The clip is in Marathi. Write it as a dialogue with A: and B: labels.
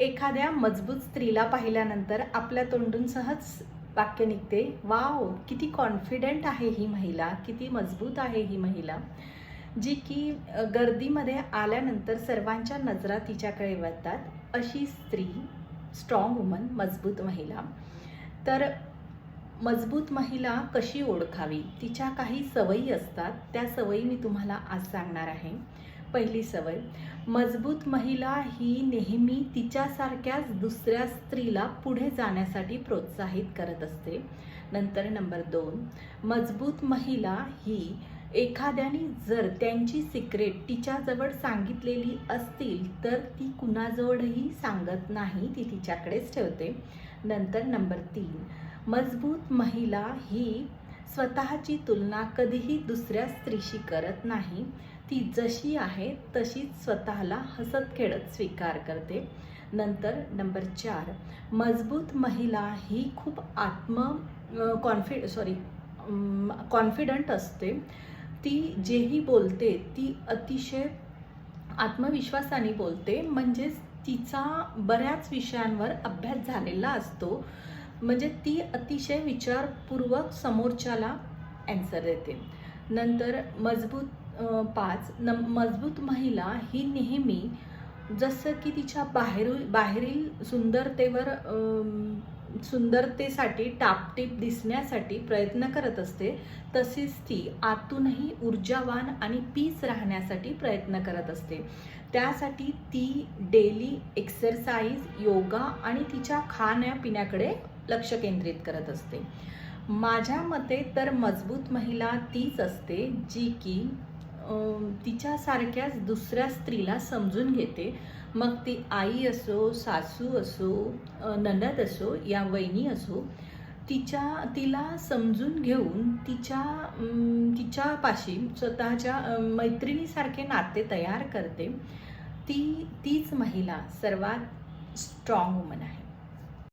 A: एखाद्या मजबूत स्त्रीला पाहिल्यानंतर आपल्या तोंडून सहज वाक्य निघते, वाव किती कॉन्फिडंट आहे ही महिला, किती मजबूत आहे ही महिला, जी की गर्दीमध्ये आल्यानंतर सर्वांच्या नजरा तिच्याकडे वळतात. अशी स्त्री, स्ट्रॉंग वुमन, मजबूत महिला. तर मजबूत महिला कशी ओळखावी, तिच्या काही सवयी असतात, त्या सवयी मी तुम्हाला आज सांगणार आहे. पहिली सवय, मजबूत महिला ही नेहमी तिच्यासारख्याच दुसऱ्या स्त्रीला पुढे जाण्यासाठी प्रोत्साहित करत असते. नंतर नंबर 2, मजबूत महिला ही एखाद्याने जर त्यांची सिक्रेट तिच्याजवळ सांगितलेली असतील तर ती कुणाजवळही सांगत नाही, ती तिच्याकडेच ठेवते. नंतर नंबर 3, मजबूत महिला ही स्वतःची तुलना कधीही दुसऱ्या स्त्रीशी करत नाही. ती जशी आहे तशीच स्वतःला हसत खेळत स्वीकार करते. नंतर नंबर 4, मजबूत महिला ही खूप कॉन्फिडंट असते. ती जेही बोलते ती अतिशय आत्मविश्वासाने बोलते, म्हणजेच तिचा बऱ्याच विषयांवर अभ्यास झालेला असतो. म्हणजे ती अतिशय विचारपूर्वक समोरच्याला ॲन्सर देते. नंतर मजबूत महिला ही नेहमी जसं की तिच्या बाहेरील सुंदरतेसाठी टापटीप दिसण्यासाठी प्रयत्न करत असते, तसेच ती आतूनही ऊर्जावान आणि पीस राहण्यासाठी प्रयत्न करत असते. त्यासाठी ती डेली एक्सरसाइज, योगा आणि तिच्या खाण्यापिण्याकडे लक्ष केंद्रित करत असते. माझ्या मते तर मजबूत महिला तीच असते जी की तिच्यासारख्याच दुसऱ्या स्त्रीला समजून घेते. मग ती आई असो, सासू असो, नणद असो या वहिनी असो, तिला समजून घेऊन तिच्यापाशी स्वतःच्या मैत्रिणीसारखे नाते तयार करते. तीच महिला सर्वात स्ट्रॉंग वुमन आहे.